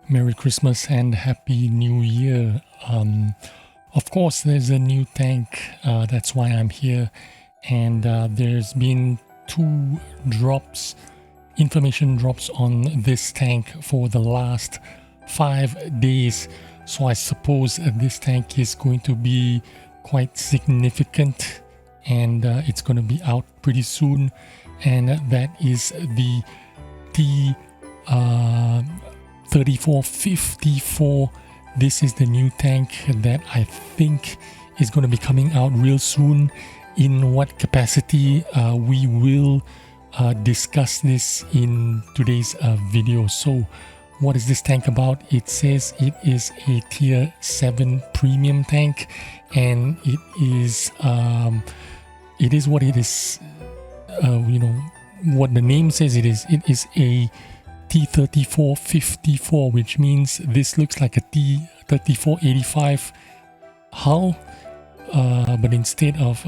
Merry Christmas and Happy New Year. Of course, there's a new tank. That's why I'm here. And there's been two information drops on this tank for the last 5 days. So I suppose this tank is going to be quite significant, and it's going to be out pretty soon. And that is the T-34M-54. This is the new tank that I think is going to be coming out real soon. In what capacity, we will discuss this in today's video. So what is this tank about? It says it is a tier 7 premium tank, and it is what it is. What the name says it is. It is a T-34M-54, which means this looks like a T-34-85 hull, but instead of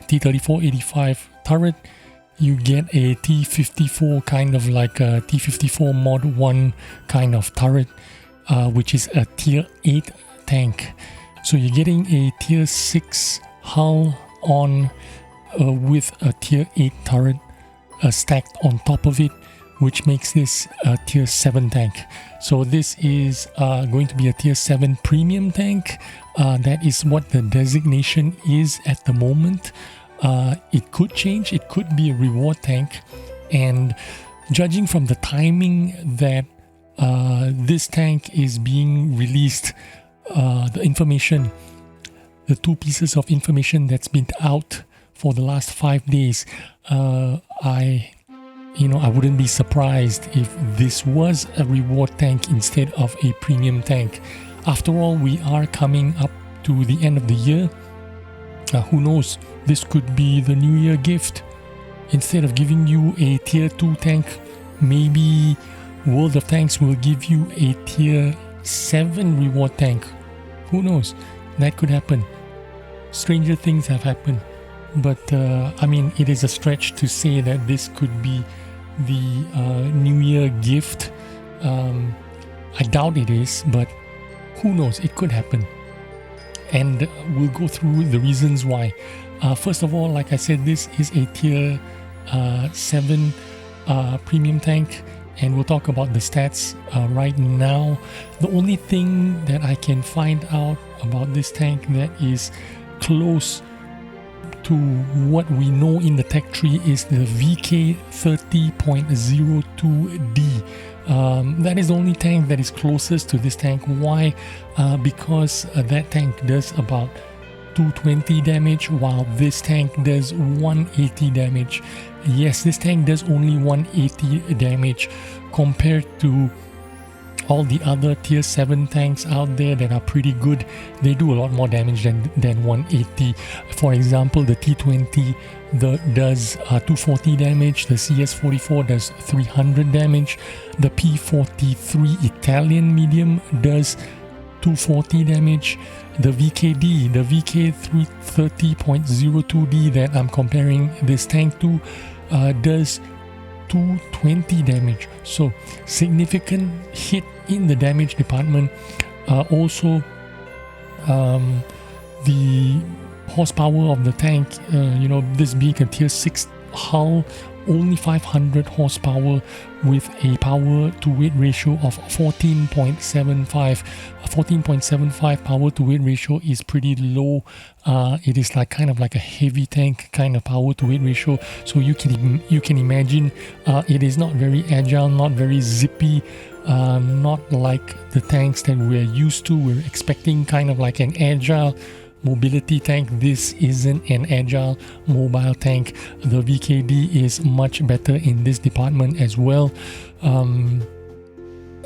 T-34-85 turret, you get a T-54, kind of like a T-54 Mod 1 kind of turret, which is a tier 8 tank. So you're getting a tier 6 hull on with a tier 8 turret stacked on top of it, which makes this a tier 7 tank. So this is going to be a tier 7 premium tank. That is what the designation is at the moment. It could change. It could be a reward tank. And judging from the timing that this tank is being released, the information, the two pieces of information that's been out for the last 5 days, I wouldn't be surprised if this was a reward tank instead of a premium tank. After all, we are coming up to the end of the year. Who knows? This could be the New Year gift. Instead of giving you a tier 2 tank, maybe World of Tanks will give you a tier 7 reward tank. Who knows? That could happen. Stranger things have happened. But it is a stretch to say that this could be the New Year gift. I doubt it is, but who knows? It could happen. And we'll go through the reasons why. First of all, like I said, this is a tier 7 premium tank, and we'll talk about the stats right now. The only thing that I can find out about this tank that is close to what we know in the tech tree is the VK30.02D. That is the only tank that is closest to this tank. Why? Because that tank does about 220 damage, while this tank does 180 damage. Yes, this tank does only 180 damage compared to all the other tier 7 tanks out there that are pretty good. They do a lot more damage than 180. For example, the T20 does 240 damage, the CS44 does 300 damage, the P43 Italian medium does 240 damage, the VK30.02D that I'm comparing this tank to does 220 damage. So significant hit in the damage department. Also the horsepower of the tank, this being a tier 6 hull, only 500 horsepower with a power to weight ratio of 14.75. 14.75 power to weight ratio is pretty low. It is kind of like a heavy tank kind of power to weight ratio. So you can imagine it is not very agile, not very zippy, not like the tanks that we're used to. We're expecting kind of like an agile mobility tank. This isn't an agile mobile tank. The VKD is much better in this department as well.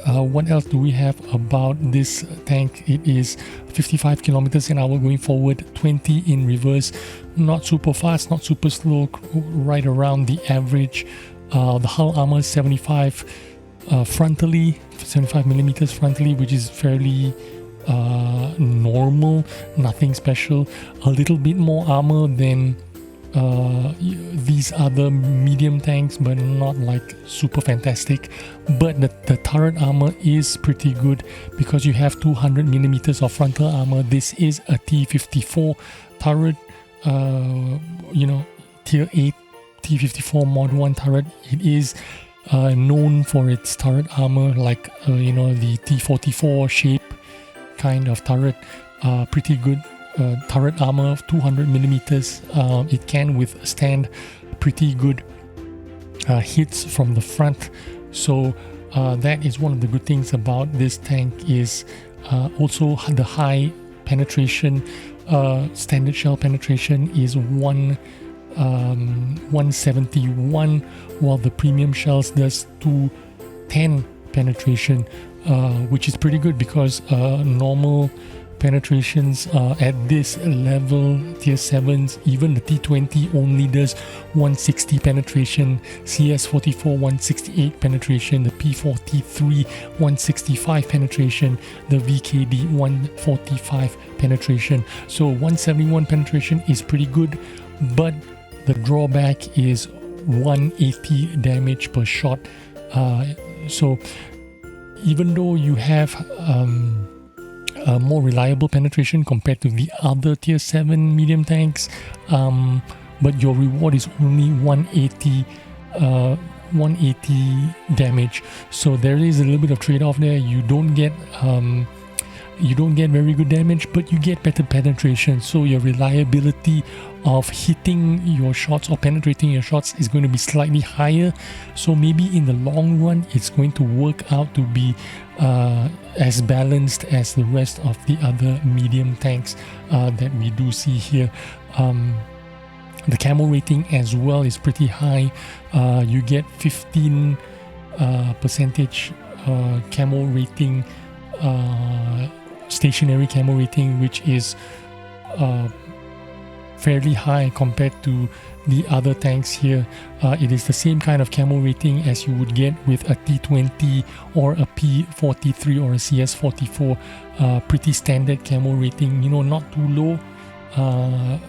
What else do we have about this tank? It is 55 kilometers an hour going forward, 20 in reverse. Not super fast, not super slow, right around the average. The hull armor is 75 frontally, 75 millimeters frontally, which is fairly normal, nothing special. A little bit more armor than these other medium tanks, but not like super fantastic. But the turret armor is pretty good because you have 200 millimeters of frontal armor. This is a T-54 turret, you know, tier 8 T-54 mod 1 turret. It is known for its turret armor, like you know, the T-44 shape kind of turret. Pretty good turret armor of 200 millimeters. It can withstand pretty good hits from the front. So that is one of the good things about this tank, is also the high penetration. Standard shell penetration is 171, while the premium shells does 210 penetration, which is pretty good because normal penetrations at this level, tier 7s, even the T20 only does 160 penetration, CS44 168 penetration, the P43 165 penetration, the VKD 145 penetration. So 171 penetration is pretty good, but the drawback is 180 damage per shot. So even though you have more reliable penetration compared to the other tier 7 medium tanks, but your reward is only 180 damage. So there is a little bit of trade-off there. You don't get very good damage, but you get better penetration. So your reliability of hitting your shots or penetrating your shots is going to be slightly higher. So maybe in the long run, it's going to work out to be as balanced as the rest of the other medium tanks that we do see here. The camo rating as well is pretty high. You get 15 percentage camo rating, stationary camo rating, which is fairly high compared to the other tanks here. It is the same kind of camo rating as you would get with a T20 or a P43 or a CS44. Pretty standard camo rating, you know, not too low,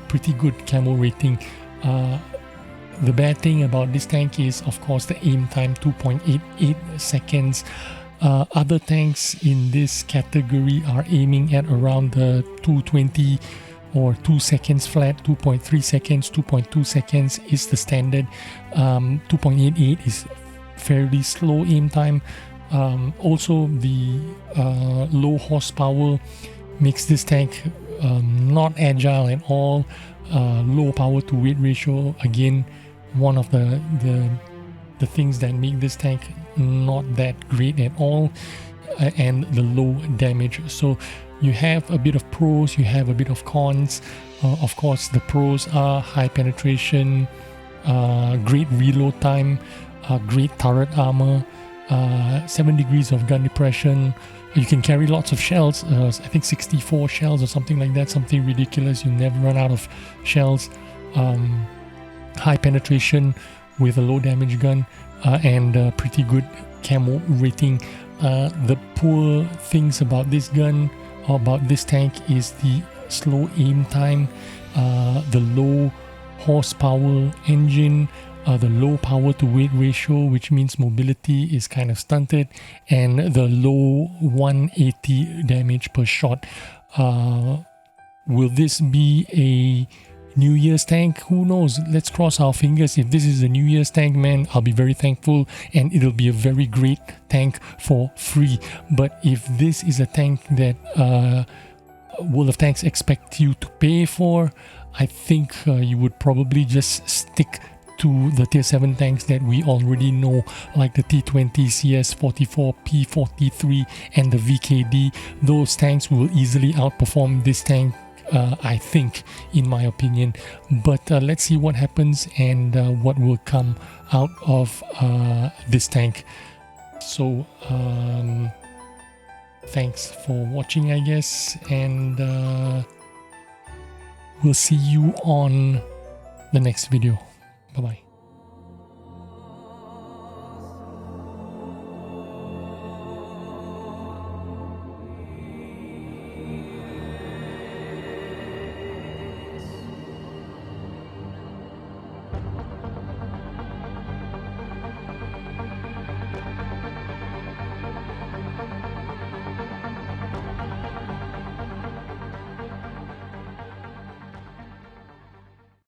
pretty good camo rating. The bad thing about this tank is, of course, the aim time, 2.88 seconds. Other tanks in this category are aiming at around the 220 or 2 seconds flat. 2.3 seconds, 2.2 seconds is the standard. 2.88 is fairly slow aim time. Also, the low horsepower makes this tank not agile at all. Low power to weight ratio, again, one of the things that make this tank not that great at all, and the low damage. So you have a bit of pros, you have a bit of cons. Of course, the pros are high penetration, great reload time, great turret armor, 7 degrees of gun depression. You can carry lots of shells, I think 64 shells or something like that, something ridiculous. You never run out of shells. High penetration with a low damage gun, and pretty good camo rating. The poor things about this gun, or about this tank, is the slow aim time, the low horsepower engine, the low power to weight ratio, which means mobility is kind of stunted, and the low 180 damage per shot. Will this be a New Year's tank? Who knows? Let's cross our fingers. If this is a New Year's tank, man, I'll be very thankful, and it'll be a very great tank for free. But if this is a tank that World of Tanks expect you to pay for, I think you would probably just stick to the tier 7 tanks that we already know, like the T20, CS44, P43 and the VKD. Those tanks will easily outperform this tank, I think, in my opinion. But let's see what happens and what will come out of this tank. So thanks for watching, I guess, and we'll see you on the next video. Bye bye.